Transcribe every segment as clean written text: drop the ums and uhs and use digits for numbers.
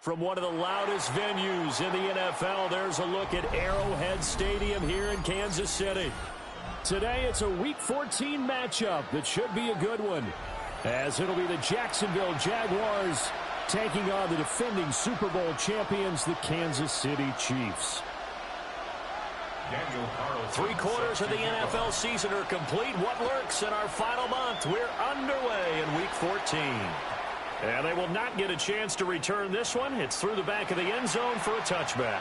From one of the loudest venues in the NFL, there's a look at Arrowhead Stadium here in Kansas City. Today, it's a Week 14 matchup that should be a good one, as it'll be the Jacksonville Jaguars taking on the defending Super Bowl champions, the Kansas City Chiefs. Three quarters of the NFL season are complete. What works in our final month? We're underway in Week 14. And they will not get a chance to return this one. It's through the back of the end zone for a touchback.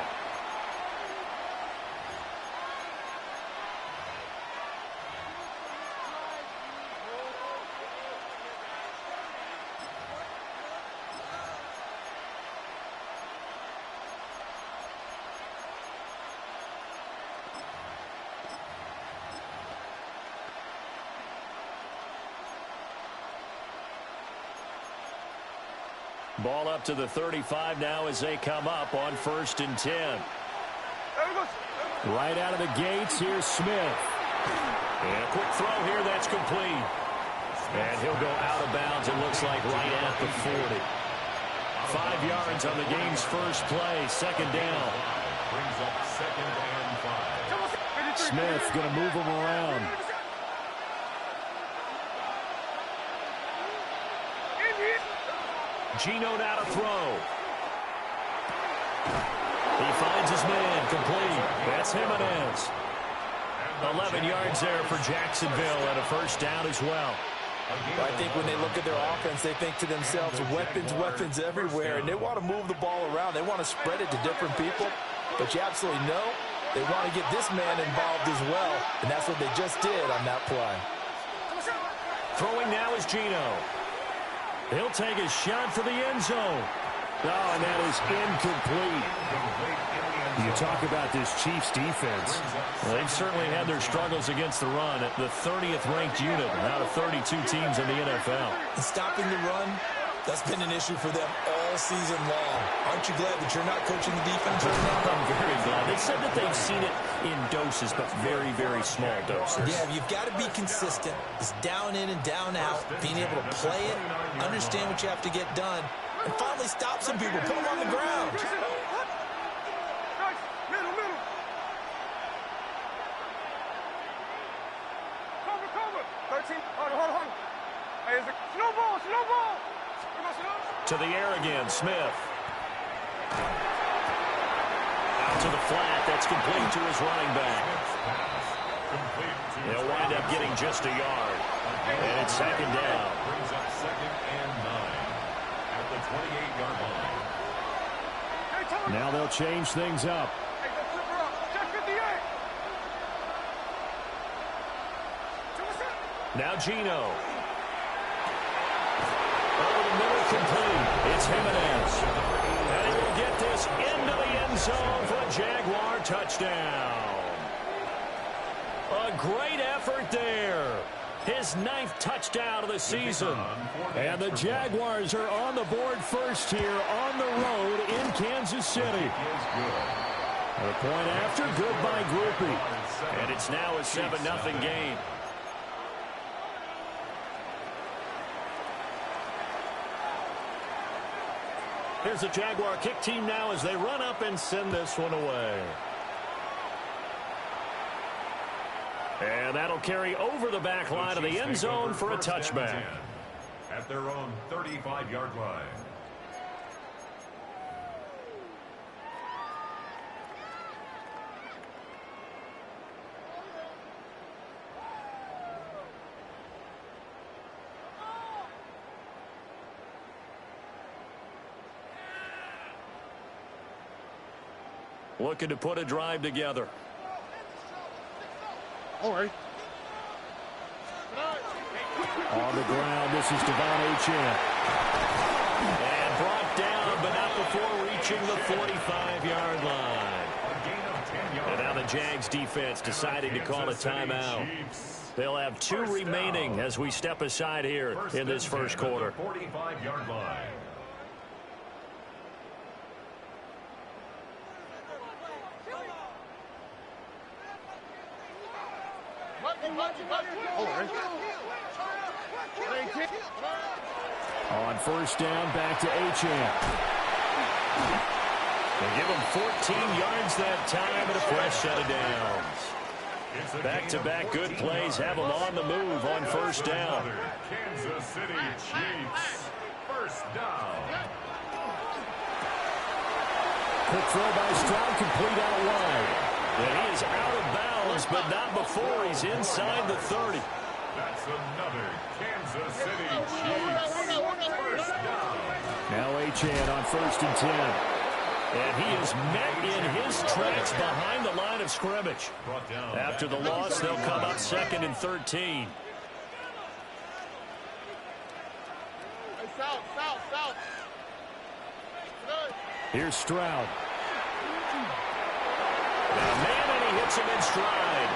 Ball up to the 35 now as they come up on 1st and 10. Right out of the gates, here's Smith. And a quick throw here, that's complete. And he'll go out of bounds, it looks like, right at the 40. 5 yards on the game's first play, second down. Brings up 2nd and 5. Smith going to move him around. Geno now to throw. He finds his man, complete. That's Jimenez. 11 yards there for Jacksonville and a first down as well. I think when they look at their offense, they think to themselves, weapons everywhere, and they want to move the ball around. They want to spread it to different people, but you absolutely know they want to get this man involved as well, and that's what they just did on that play. Throwing now is Geno. He'll take a shot for the end zone. Oh, and that is incomplete. You talk about this Chiefs defense. Well, they've certainly had their struggles against the run at the 30th ranked unit out of 32 teams in the NFL. And stopping the run, that's been an issue for them all season long. Aren't you glad that you're not coaching the defense right now? I'm very glad. They said that they've seen it in doses, but very, very small doses. Yeah, you've got to be consistent. It's down in and down out, being able to play it, understand what you have to get done, and finally stop some people, put them on the ground. To the air again, Smith. Out to the flat, that's complete to his running back. He'll wind up getting just a yard. And it's second down. Brings up 2nd and 9 at the 28-yard line. Now they'll change things up. Now Geno. Over the middle, complete. It's Jimenez. And he will get this into the end zone for a Jaguar touchdown. A great effort there. His 9th touchdown of the season. And the Jaguars are on the board first here on the road in Kansas City. A point after, good by Grupe. And it's now a 7-0 game. Here's the Jaguar kick team now as they run up and send this one away. And that'll carry over the back line of the end zone for a touchback. At their own 35-yard line. Looking to put a drive together. All right. On the ground, this is Devon Achane. And brought down, but not before reaching the 45-yard line. And now the Jags defense deciding to call a timeout. They'll have 2 remaining as we step aside here in this first quarter. 45-yard line. On first down, back to Achane. They give him 14 yards that time and a fresh set of downs. Back-to-back good plays have them on the move on first down. Kansas City Chiefs. First down. Quick throw by Stroud, complete out wide. And he is out of bounds, but not before he's inside the 30. That's another Kansas City Chiefs. First down. Now Achane on 1st and 10. And he is met in his tracks behind the line of scrimmage. After the loss, they'll come up 2nd and 13. Here's Stroud. Now, man, and he hits him in stride.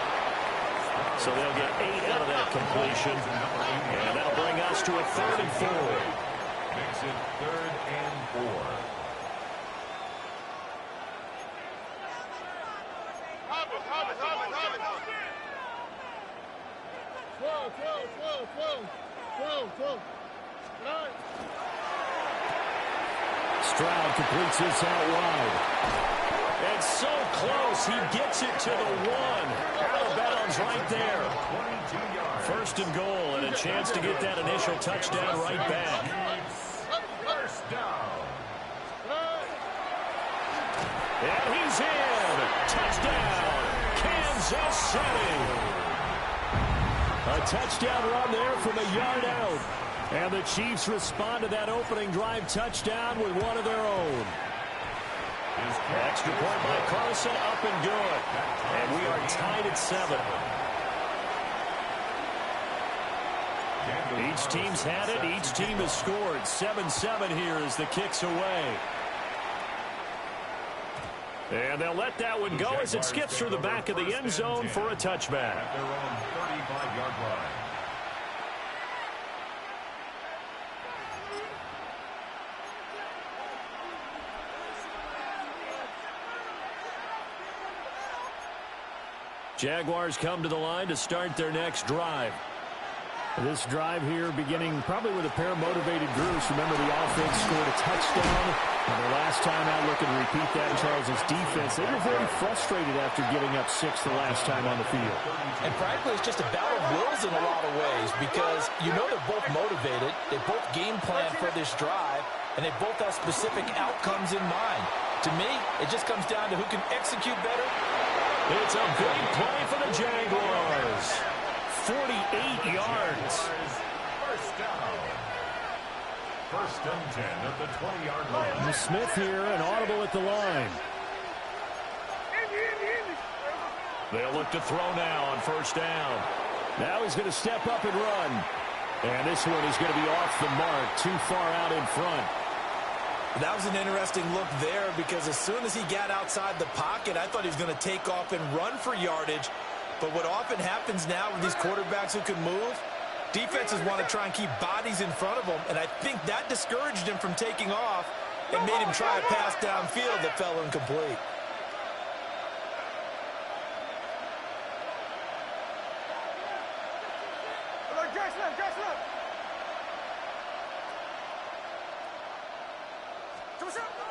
So they'll get 8 out of that completion. And that'll bring us to a 3rd and 4. Makes it 3rd and 4. Stroud completes this out wide. And so close, he gets it to the 1. Out of bounds right there. 1st and goal, and a chance to get that initial touchdown right back. First down. And he's in. Touchdown, Kansas City. A touchdown run there from a yard out. And the Chiefs respond to that opening drive touchdown with one of their own. Extra point by Carson, up and good. And we are tied at 7. Each team's had it. Each team has scored. 7-7 here as the kick's away. And they'll let that one go as it skips through the back of the end zone for a touchback. At their own 35-yard line. Jaguars come to the line to start their next drive. This drive here beginning probably with a pair of motivated groups. Remember, the offense scored a touchdown. And their last time out, looking to repeat that in Charles's defense. They were very frustrated after giving up 6 the last time on the field. And frankly, it's just a battle of wills in a lot of ways because you know they're both motivated. They both game plan for this drive, and they both have specific outcomes in mind. To me, it just comes down to who can execute better. It's a big play for the Jaguars. 48 yards. First down. 1st and 10 at the 20-yard line. Smith here, an audible at the line. They'll look to throw now on 1st down. Now he's going to step up and run. And this one is going to be off the mark, too far out in front. That was an interesting look there because as soon as he got outside the pocket, I thought he was going to take off and run for yardage. But what often happens now with these quarterbacks who can move, defenses want to try and keep bodies in front of them, and I think that discouraged him from taking off and made him try a pass downfield that fell incomplete.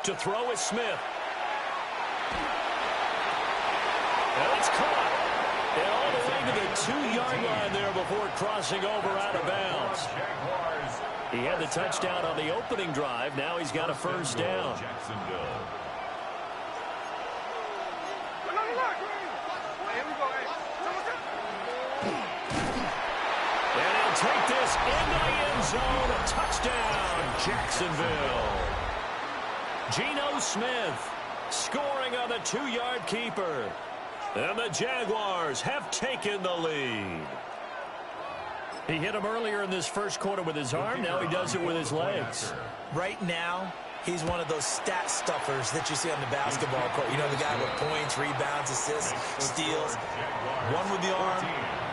To throw is Smith. And it's caught. And all the way to the 2-yard line there before crossing over out of bounds. He had the touchdown on the opening drive. Now he's got a 1st down. And he'll take this into the end zone. A touchdown, Jacksonville. Geno Smith scoring on the 2-yard keeper. And the Jaguars have taken the lead. He hit him earlier in this first quarter with his arm. Now he does it with his legs. Right now, he's one of those stat stuffers that you see on the basketball court. You know, the guy with points, rebounds, assists, steals. One with the arm,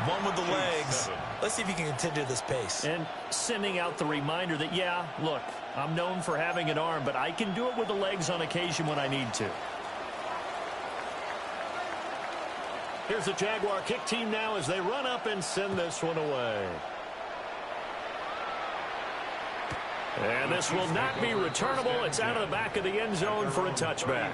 one with the legs. Let's see if he can continue this pace. And sending out the reminder that, yeah, look, I'm known for having an arm, but I can do it with the legs on occasion when I need to. Here's the Jaguar kick team now as they run up and send this one away. And this will not be returnable. It's out of the back of the end zone for a touchback.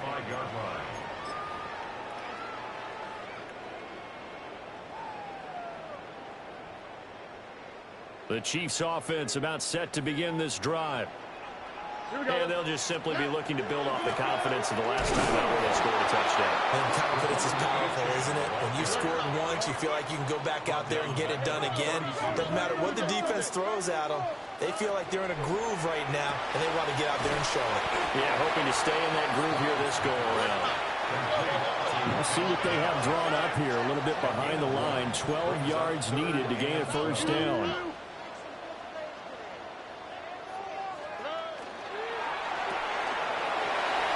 The Chiefs offense about set to begin this drive. And they'll just simply be looking to build off the confidence of the last time out where they scored a touchdown. And confidence is powerful, isn't it? When you scored once, you feel like you can go back out there and get it done again. Doesn't matter what the defense throws at them. They feel like they're in a groove right now, and they want to get out there and show it. Yeah, hoping to stay in that groove here this go-around. Let's see what they have drawn up here. A little bit behind the line. 12 yards needed to gain a first down.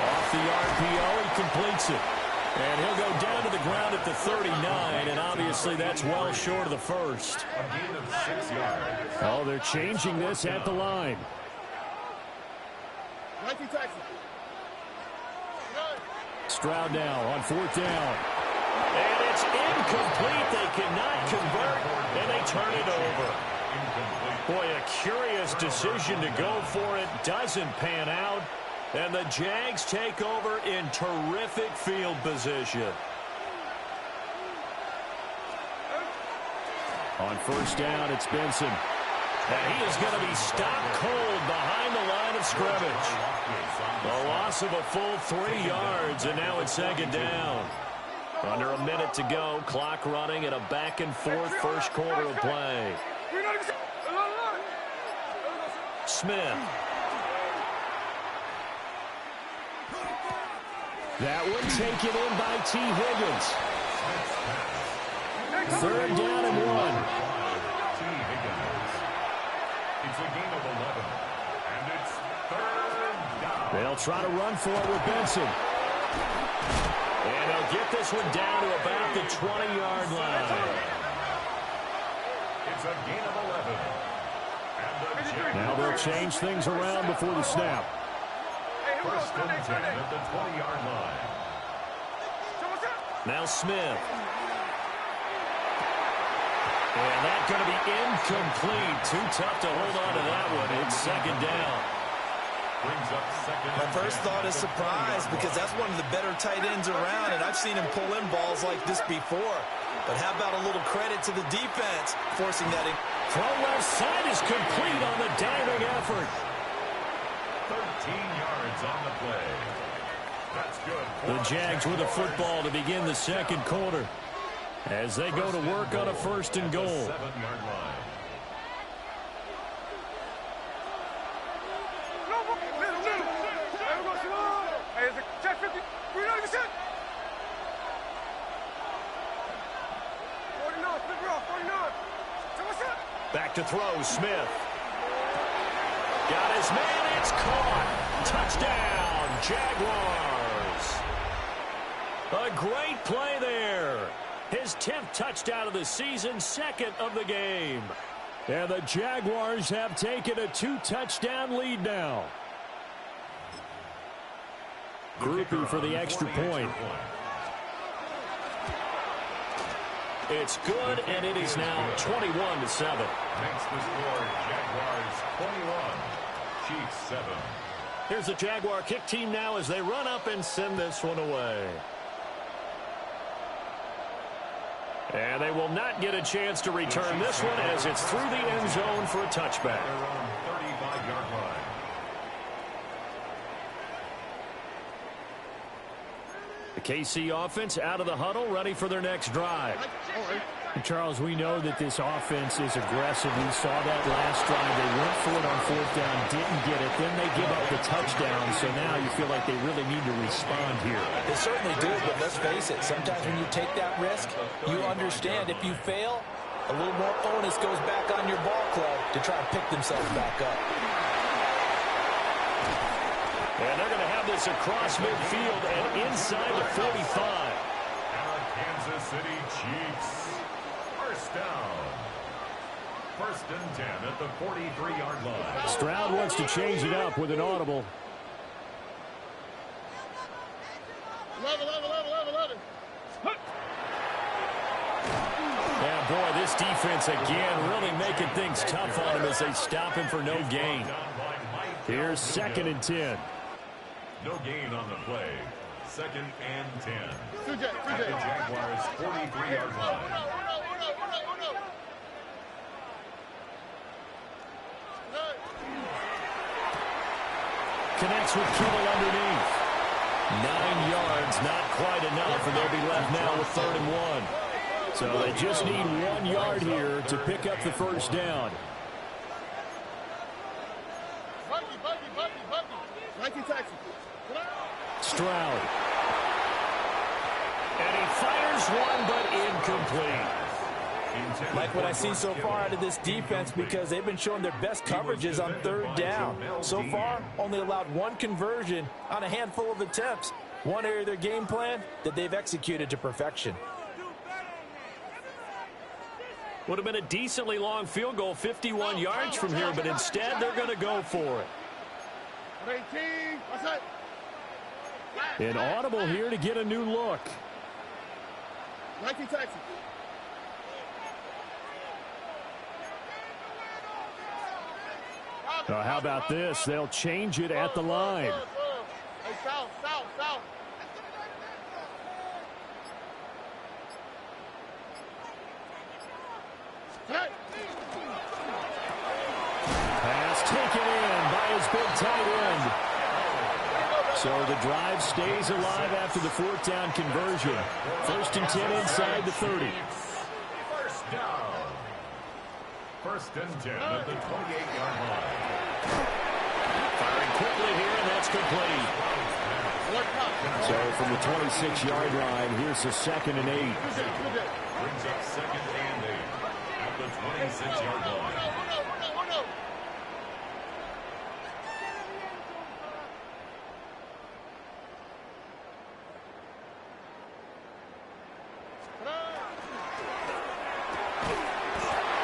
Off the RPO, he completes it. And he'll go down to the ground at the 39, and obviously that's well short of the first. A gain of 6 yards. Oh, they're changing this at the line. Stroud now on fourth down. And it's incomplete. They cannot convert, and they turn it over. Boy, a curious decision to go for it. Doesn't pan out. And the Jags take over in terrific field position. On first down, it's Benson. And he is going to be stopped cold behind the line of scrimmage. A loss of a full 3 yards, and now it's second down. Under a minute to go, clock running, and a back-and-forth first quarter of play. Smith. That one taken in by T. Higgins. Third down and 1. T. Higgins. It's a gain of 11. And it's third down. They'll try to run for it with Benson. And they'll get this one down to about the 20-yard line. It's a gain of 11. And the Jaguars Now they'll change things around before the snap. first and 10 at the 20-yard line. Now Smith. And that's going to be incomplete. Too tough to hold on to that one. It's second down. Brings up second. My first thought is surprise, because that's one of the better tight ends around, and I've seen him pull in balls like this before. But how about a little credit to the defense forcing that in? Throw left side is complete on the diving effort. 13 yards on the play. That's good. The Jags with a football to begin the second quarter as they go to work on a first and goal. 7-yard line. Back to throw, Smith. Got his man, it's caught. Touchdown, Jaguars. A great play there. His 10th touchdown of the season, second of the game. And the Jaguars have taken a 2-touchdown lead now. Groupie for the extra point. It's good, and it is now 21-7. Makes the score Jaguars 21, Chiefs 7. Here's the Jaguar kick team now as they run up and send this one away. And they will not get a chance to return this one as it's through the end zone for a touchback. Their own 35-yard line. The KC offense out of the huddle, ready for their next drive. Charles, we know that this offense is aggressive. We saw that last drive. They went for it on fourth down, didn't get it. Then they give up the touchdown, so now you feel like they really need to respond here. They certainly do, but let's face it, sometimes when you take that risk, you understand if you fail, a little more onus goes back on your ball club to try and pick themselves back up. And they're going to have this across midfield and inside the 45. And the Kansas City Chiefs. First down. First and 10 at the 43-yard line. Stroud wants to change it up with an audible. 11. Yeah, boy, this defense again really making things tough on him as they stop him for no gain. Down by Here's 2nd and 10. No gain on the play. 2nd and 10. TJ. At the Jaguars' 43-yard line. Connects with Kittle underneath. 9 yards, not quite enough, and they'll be left now with 3rd and 1. So they just need 1 yard here to pick up the first down. Stroud. And he fires one, but incomplete. Like what I see so far out of this defense, because they've been showing their best coverages on 3rd down. So far, only allowed 1 conversion on a handful of attempts. One area of their game plan that they've executed to perfection. Would have been a decently long field goal, 51 yards from here, but instead they're going to go for it. An audible here to get a new look. How about this? They'll change it at the line. Pass taken in by his big tight end. So the drive stays alive after the 4th down conversion. 1st and 10 inside the 30. First down. 1st and 10 at the 28-yard line. Firing quickly here, and that's complete. So from the 26-yard line, here's the 2nd and 8. Brings up 2nd and 8 at the 26-yard line.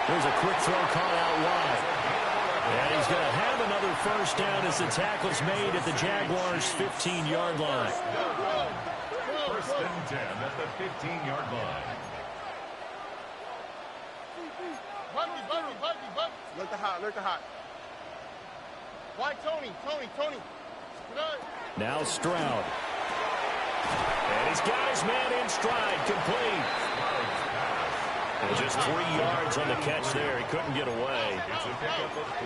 There's a quick throw caught out wide. And he's going to have another first down as the tackle's made at the Jaguars' 15-yard line. 1st and 10 at the 15-yard line. Look the hot. Why Tony? Now Stroud. And he's got his man in stride, complete. And just 3 yards on the catch there. He couldn't get away.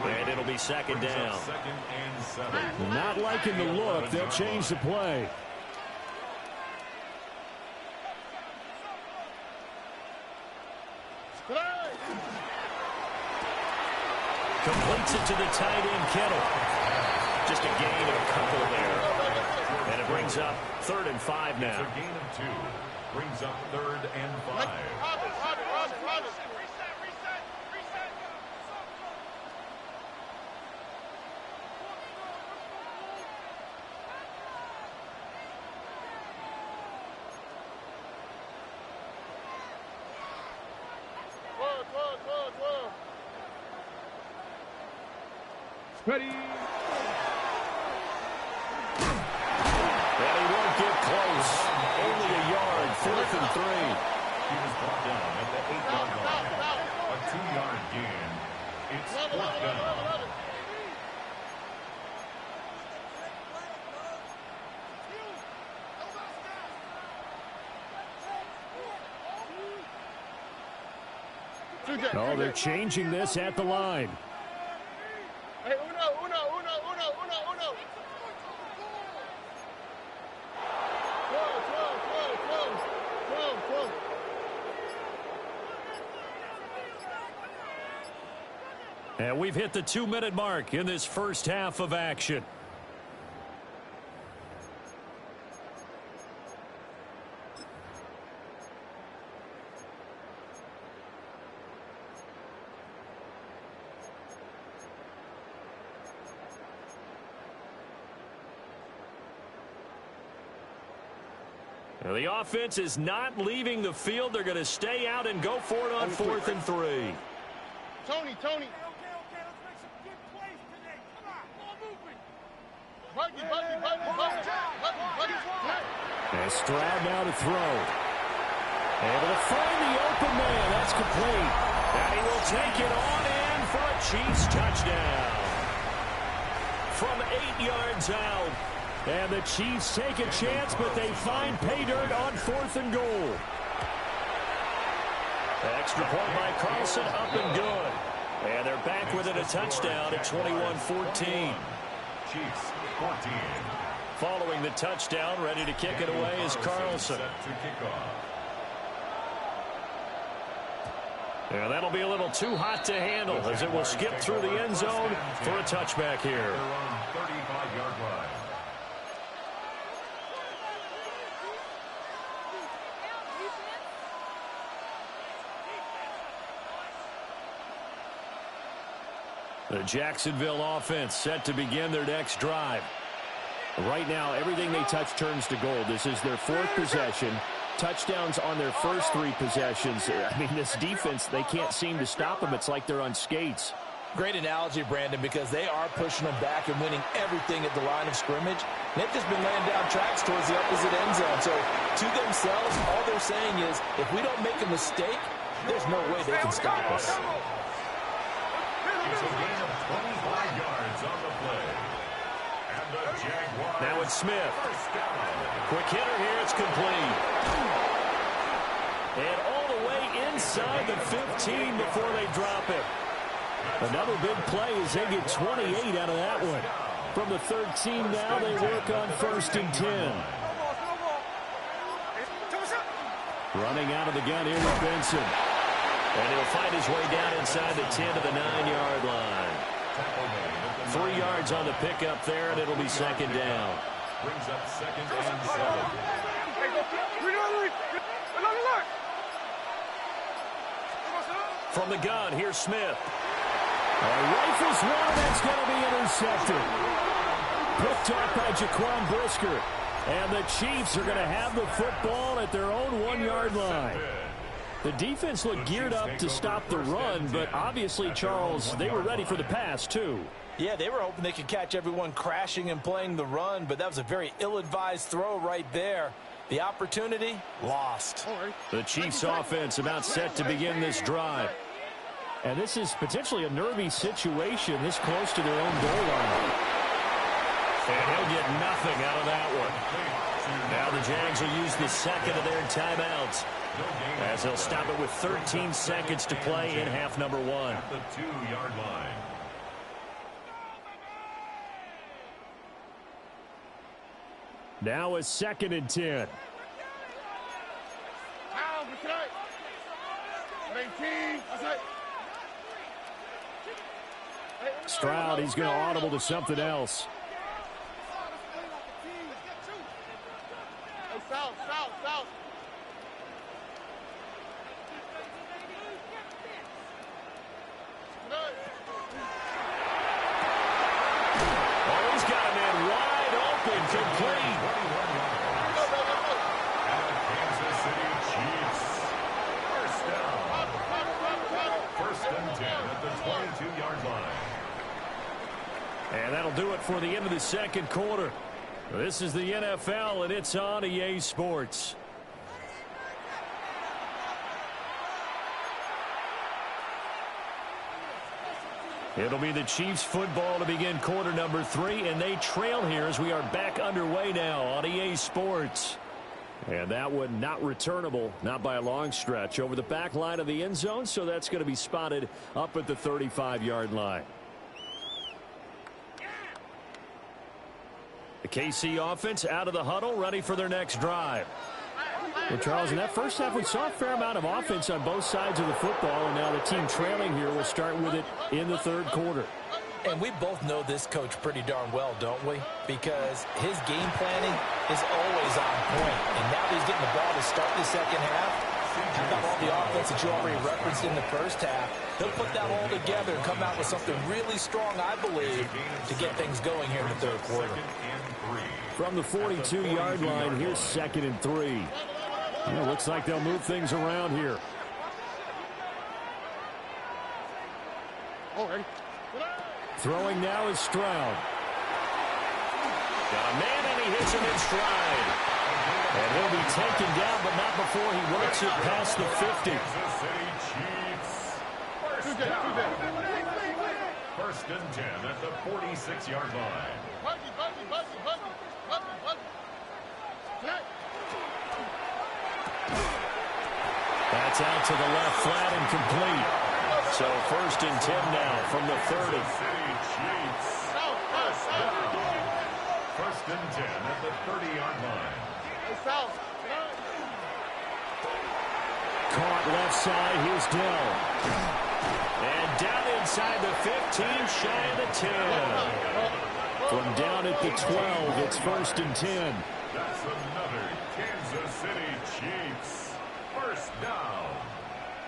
And it'll be 2nd down. 2nd and 7. Not liking the look. They'll change the play. Completes it to the tight end, Kittle. Just a gain of a couple there. And it brings up 3rd and 5 now. It's a gain of 2. Brings up 3rd and 5. Ready. And he won't get close. Only a yard, 4th and 3. He was brought down at the 8-yard line. A 2-yard gain. It's 4th down. Oh, they're changing this at the line. Hey, uno. Close. And we've hit the 2-minute mark in this first half of action. The offense is not leaving the field. They're going to stay out and go for it on 4th and 3. Tony. Okay, let's make some good plays today. Come on, ball moving. Buggy. And Stroud now to throw. Able to find the open man. That's complete. And he will take it on in for a Chiefs touchdown. from 8 yards out. And the Chiefs take a chance, but they find pay dirt on 4th and goal. Extra point by Carlson, up and good. And they're back within a touchdown at 21-14. Chiefs 14. Following the touchdown, ready to kick it away is Carlson. Set to kick off. Yeah, that'll be a little too hot to handle as it will skip through the end zone for a touchback here. They're on 35-yard line. The Jacksonville offense set to begin their next drive. Right now, everything they touch turns to gold. This is their 4th possession. Touchdowns on their first 3 possessions. I mean, this defense, they can't seem to stop them. It's like they're on skates. Great analogy, Brandon, because they are pushing them back and winning everything at the line of scrimmage. And they've just been laying down tracks towards the opposite end zone. So, to themselves, all they're saying is, if we don't make a mistake, there's no way they can stop us. It's a gain of 25 yards on the play. And the Jaguars. Now it's Smith. First down. Quick hitter here. It's complete. And all the way inside the 15 before they drop it. Another big play as they get 28 out of that one. From the 13 now, they work on 1st and 10. Running out of the gun here with Benson. And he'll find his way down inside the 10 to the 9-yard line. 3 yards on the pickup there, and it'll be 2nd down. Brings up 2nd and 7. From the gun, here's Smith. Rifles one, that's going to be intercepted. Picked up by Jaquan Brisker. And the Chiefs are going to have the football at their own 1-yard line. The defense looked geared up to stop the run, but obviously, Charles, they were ready for the pass, too. Yeah, they were hoping they could catch everyone crashing and playing the run, but that was a very ill-advised throw right there. The opportunity, lost. The Chiefs offense about set to begin this drive. And this is potentially a nervy situation this close to their own goal line. And he'll get nothing out of that one. Now the Jags will use the 2nd of their timeouts, as they'll stop it with 13 seconds to play in half number 1. At the 2-yard line. Now a 2nd and 10. Stroud, he's going to audible to something else. South. Oh, he's got a man wide open, complete. And the Kansas City Chiefs. First down. 1st and 10 at the 22-yard line. And that'll do it for the end of the 2nd quarter. This is the NFL, and it's on EA Sports. It'll be the Chiefs football to begin quarter number 3, and they trail here as we are back underway now on EA Sports. And that one not returnable, not by a long stretch, over the back line of the end zone, so that's going to be spotted up at the 35-yard line. The KC offense out of the huddle, ready for their next drive. Well, Charles, in that first half, we saw a fair amount of offense on both sides of the football, and now the team trailing here will start with it in the 3rd quarter. And we both know this coach pretty darn well, don't we? Because his game planning is always on point. And now that he's getting the ball to start the 2nd half, how about all the offense that you already referenced in the first half? He'll put that all together and come out with something really strong, I believe, to get things going here in the 3rd quarter. From the 42-yard line, here's 2nd and 3. Well, looks like they'll move things around here. Throwing now is Stroud. Got a man, and he hits him in stride. And he'll be taken down, but not before he works it past the 50. First and 10 at the 46-yard line. Buggy. Tonight. That's out to the left flat and complete. So first and 10 now from the 30. City Chiefs. First down. First and 10 at the 30-yard line. Hey, South. Caught left side. Here's Dell. And down inside the 15, shy of the 10. From down at the 12, it's first and 10. That's another Kansas City Chiefs. First down.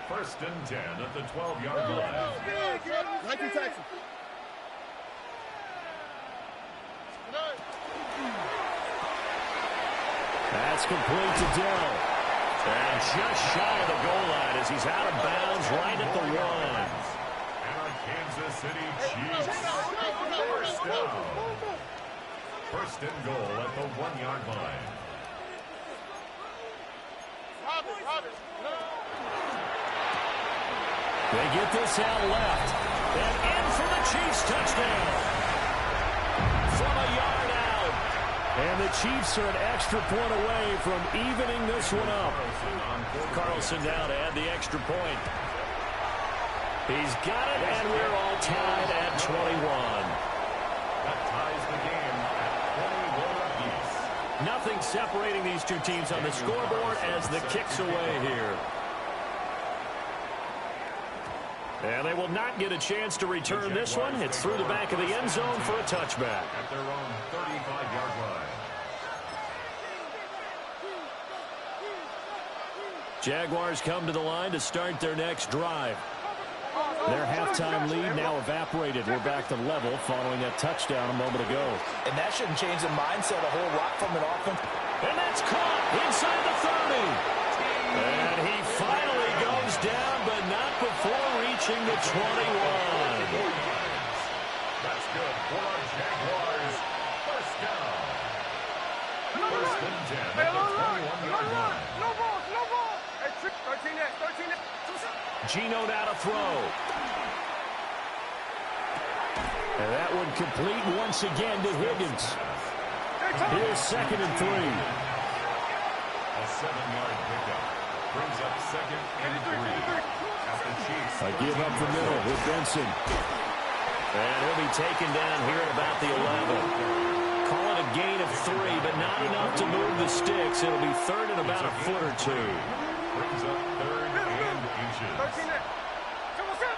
First and 10 at the 12-yard line. Nike Texas. That's complete to Dell. And just shy of the goal line as he's out of bounds right at the 1. And our Kansas City Chiefs. First down. First and goal at the 1-yard line. They get this out left. And in for the Chiefs touchdown. From a yard out. And the Chiefs are an extra point away from evening this one up. Carlson now to add the extra point. He's got it, and we're all tied at 21. That ties the game at 21 apiece. Nothing separating these two teams on the scoreboard as the kick's away here. And they will not get a chance to return this one. It's through the back of the end zone for a touchback. At their own 35-yard line. Jaguars come to the line to start their next drive. Their halftime lead now evaporated. We're back to level following that touchdown a moment ago. And that shouldn't change the mindset a whole lot from an offense. And that's caught inside the 30. And he finally goes down, but not before reaching the 21. That's good for our Jaguars. First down. First and 10 at the 21-yard line. No ball. Hey, 13 X. Geno now to throw. And that one complete once again to Higgins. Here's second and 3. A 7-yard pickup. Brings up second and 3. As the Chiefs. A give up the middle with Benson. And he'll be taken down here at about the 11. Call it a gain of 3, but not enough to move the sticks. It'll be third and about a foot or 2. Brings up third and inches. 13 X. Come on, set.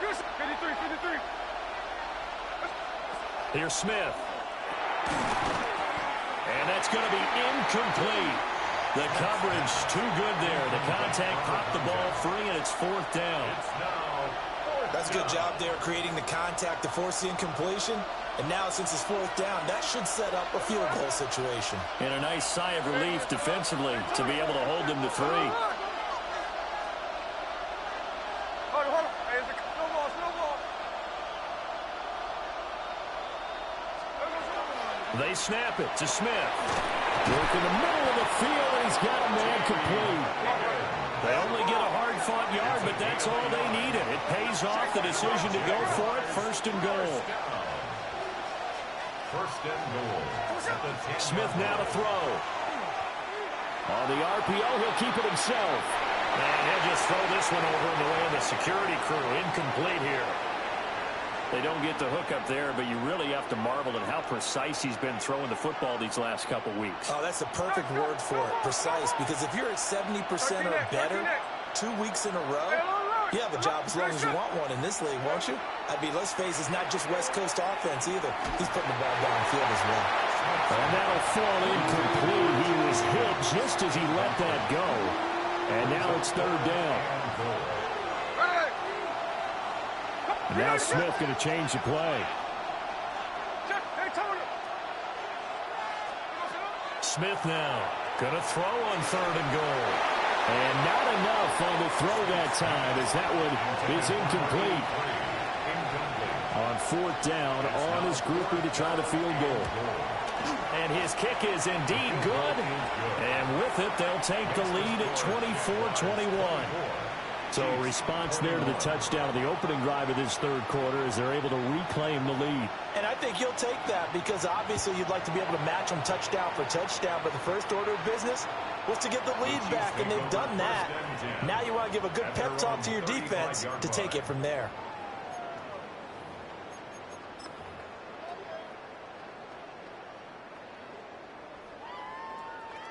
53. Here's Smith. And that's going to be incomplete. The coverage too good there. The contact popped the ball free, and it's fourth down. It's now fourth That's a good down. job there creating the contact to force the incompletion. And now since it's fourth down, that should set up a field goal situation. And a nice sigh of relief defensively to be able to hold them to 3. Hold on. Hey, no ball. They snap it to Smith. Work in the middle of the field, and he's got a man complete. They only get a hard-fought yard, but that's all they needed. It pays off the decision to go for it. First and goal. First and goal. At the 10-yard Smith now to throw. On the RPO, he'll keep it himself. And he'll just throw this one over in the way of the security crew. Incomplete here. They don't get the hook up there, but you really have to marvel at how precise he's been throwing the football these last couple weeks. Oh, that's the perfect word for it, precise. Because if you're at 70% or better 2 weeks in a row, you have a job as long as you want one in this league, won't you? I mean, let's face it, it's not just West Coast offense either. He's putting the ball downfield as well. And that'll fall incomplete. He was hit just as he let that go. And now it's third down. And now Smith going to change the play. Smith now going to throw on third and goal. And not enough on the throw that time as that one is incomplete. On fourth down, on his groupie to try the field goal. And his kick is indeed good. And with it, they'll take the lead at 24-21. So a response there to the touchdown of the opening drive of this third quarter as they're able to reclaim the lead. And I think you'll take that because obviously you'd like to be able to match them touchdown for touchdown, but the first order of business was to get the lead back, and they've done that. Now you want to give a good pep talk to your defense to take it from there.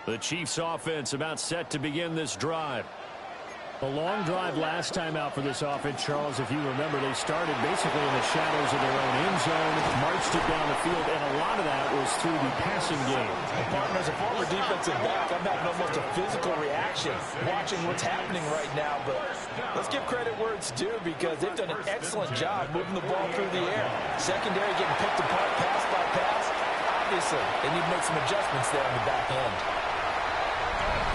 The Chiefs offense about set to begin this drive. A long drive last time out for this offense, Charles. If you remember, they started basically in the shadows of their own end zone, marched it down the field, and a lot of that was through the passing game. Partner, as a former defensive back, I'm having almost a physical reaction watching what's happening right now. But let's give credit where it's due because they've done an excellent job moving the ball through the air. Secondary getting picked apart pass by pass. Obviously, they need to make some adjustments there on the back end.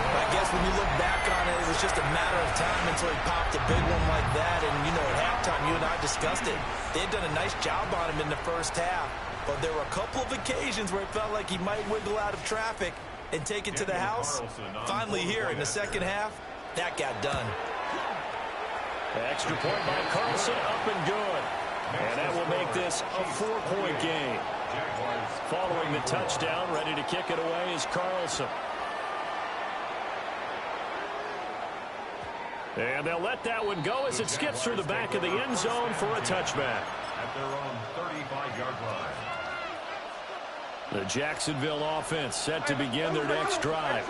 I guess when you look back on it, it was just a matter of time until he popped a big one like that. And, you know, at halftime, you and I discussed it. They had done a nice job on him in the first half. But there were a couple of occasions where it felt like he might wiggle out of traffic and take it to the house. Finally here in the second half, that got done. Extra point by Carlson, up and good. And that will make this a 4-point game. Following the touchdown, ready to kick it away is Carlson. And they'll let that one go as it skips through the back of the end zone for a touchback. At their own 35-yard line. The Jacksonville offense set to begin their next drive.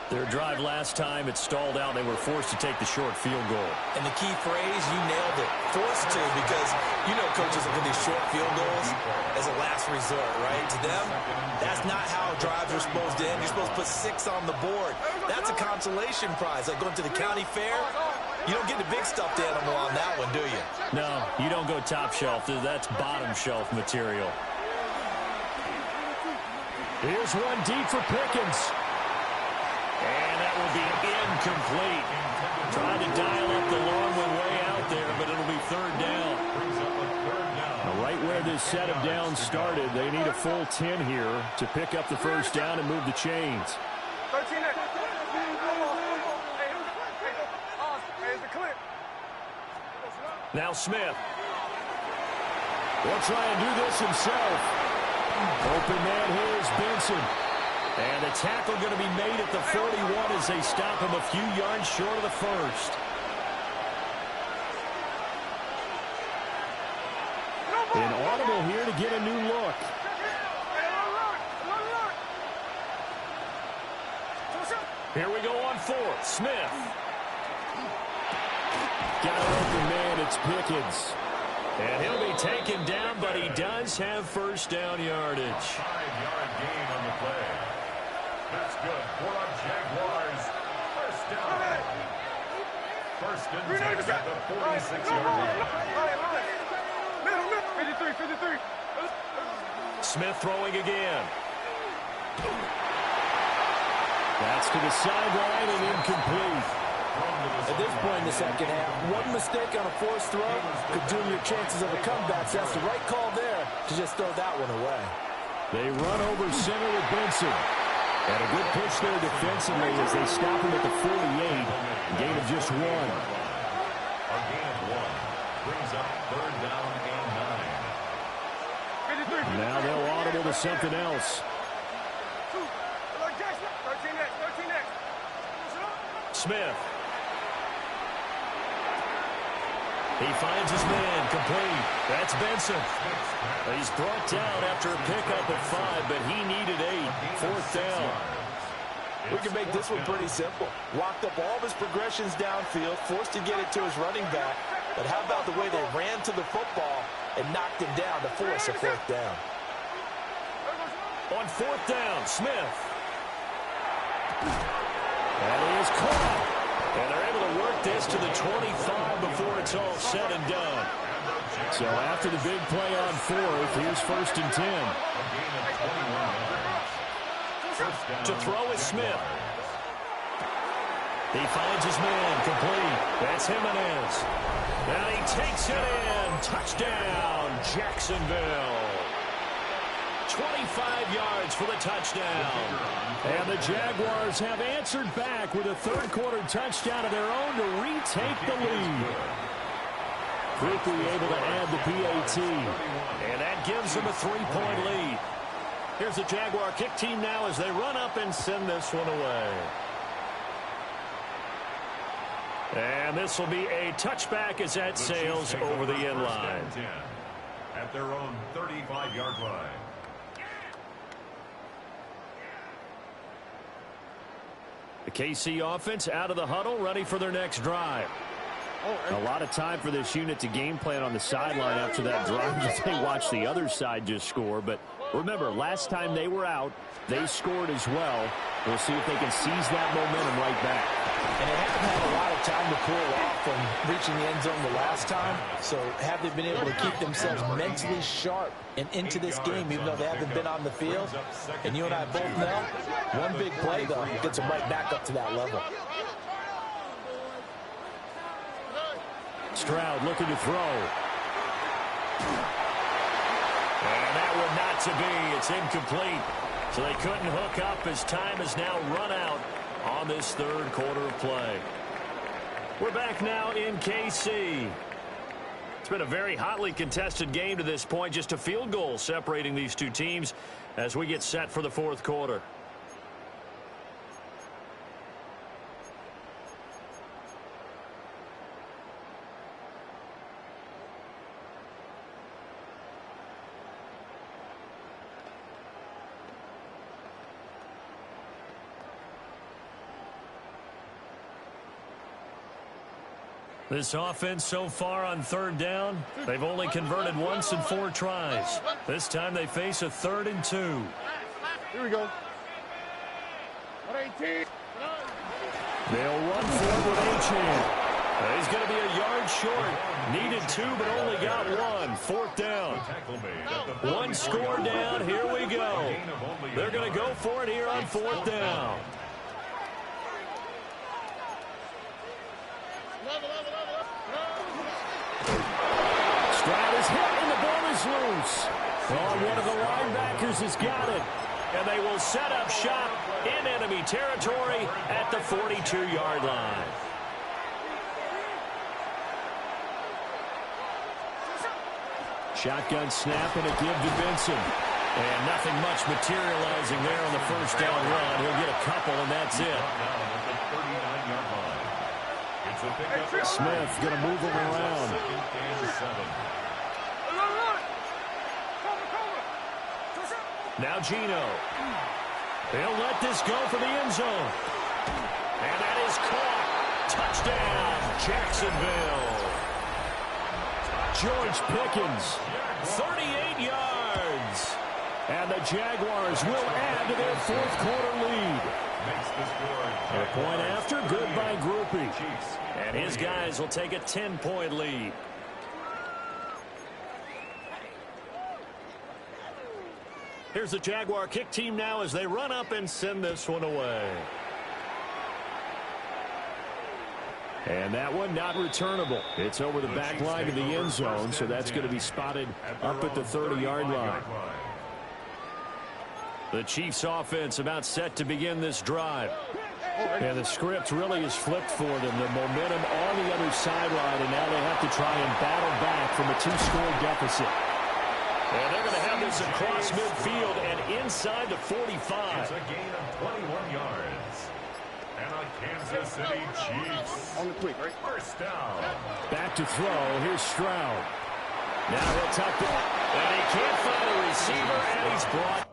Their drive last time, it stalled out. They were forced to take the short field goal. And the key phrase, you nailed it. Forced to, because you know coaches look at these short field goals as a last resort, right? To them, that's not how drives are supposed to end. You're supposed to put 6 on the board. That's a consolation prize. Like going to the county fair, you don't get the big stuffed animal on that one, do you? No, you don't go top shelf. That's bottom shelf material. Here's one deep for Pickens. And that will be incomplete. Trying to dial up the long one way out there, but it'll be third down. Right where this set of downs started, they need a full 10 here to pick up the first down and move the chains. 13 there. Hey, the clip. Now Smith. Will try and do this himself. Open man here is Benson. And the tackle going to be made at the 41 as they stop him a few yards short of the first. An audible here to get a new look. Here we go on 4th. Smith. Got an open man. It's Pickens. And he'll be taken down, but he does have first down yardage. 5-yard gain on the play. That's good for the Jaguars. First down. First and 10 at the 46-yard line. 53. Smith throwing again. That's to the sideline and incomplete. At this point in the second half, one mistake on a forced throw could doom your chances of a comeback. So that's the right call there to just throw that one away. They run over center with Benson. And a good push there defensively as they stop him at the 48. Gain of just 1. A gain of 1 brings up third down and 9. Now they'll audible to something else. 13 next. Smith. He finds his man, complete. That's Benson. He's brought down after a pickup of 5, but he needed 8. Fourth down. We can make this one pretty simple. Locked up all of his progressions downfield, forced to get it to his running back. But how about the way they ran to the football and knocked him down to force a fourth down? On fourth down, Smith. And he is caught. And they're able to work this to the 25 before it's all said and done. So after the big play on 4th, here's first and 10. To throw is Smith. He finds his man, complete. That's Jimenez. And he takes it in. Touchdown, Jacksonville. 25 yards for the touchdown. And the Jaguars have answered back with a third-quarter touchdown of their own to retake the lead. Quickly able to add the PAT. And that gives them a 3-point lead. Here's the Jaguar kick team now as they run up and send this one away. And this will be a touchback as that sails over the end line. At their own 35-yard line. The KC offense out of the huddle, ready for their next drive. A lot of time for this unit to game plan on the sideline after that drive as they watch the other side just score. But remember, last time they were out, they scored as well. We'll see if they can seize that momentum right back. And they haven't had a lot of time to pull off from reaching the end zone the last time. So have they been able to keep themselves mentally sharp and into this game, even though they haven't been on the field? And you and I both know, one big play, though, gets them right back up to that level. Stroud looking to throw. And that one not to be. It's incomplete. So they couldn't hook up as time has now run out on this third quarter of play. We're back now in KC. It's been a very hotly contested game to this point. Just a field goal separating these two teams as we get set for the fourth quarter. This offense so far on third down, they've only converted once in 4 tries. This time they face a 3rd and 2. Here we go. 118. They'll run forward with Achane. He's going to be a yard short. Needed 2, but only got 1. 4th down. 1 score down. Here we go. They're going to go for it here on 4th down. Stroud is hit and the ball is loose. Oh, one of the linebackers has got it. And they will set up shop in enemy territory at the 42-yard line. Shotgun snap and a give to Benson. And nothing much materializing there on the first down run. He'll get a couple, and that's it. Smith going to move him around. Now Geno. They'll let this go for the end zone. And that is caught. Touchdown, Jacksonville. George Pickens, 38 yards. And the Jaguars will add to their fourth quarter lead. A point after, good by Grupe. And his guys will take a 10-point lead. Here's the Jaguar kick team now as they run up and send this one away. And that one not returnable. It's over the back line of the end zone, so that's going to be spotted up at the 30-yard line. The Chiefs offense about set to begin this drive. And the script really is flipped for them. The momentum on the other sideline, and now they have to try and battle back from a 2-score deficit. And they're going to have this across midfield and inside the 45. It's a gain of 21 yards. And a Kansas City Chiefs. On the quick, right? First down. Back to throw. Here's Stroud. Now he'll tuck it. And he can't find a receiver, and he's brought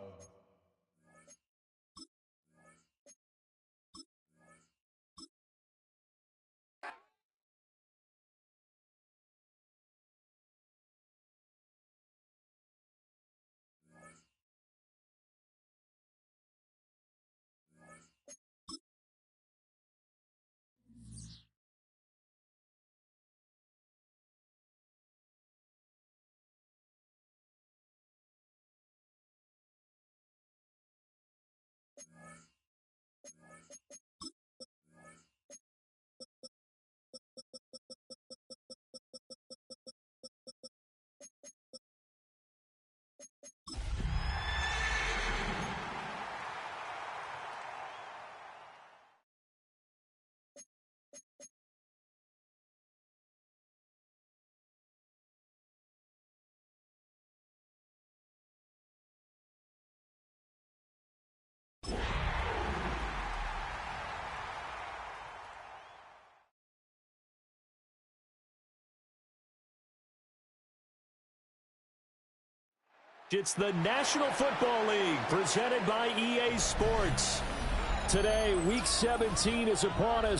It's the National Football League presented by EA Sports. Today, Week 17 is upon us.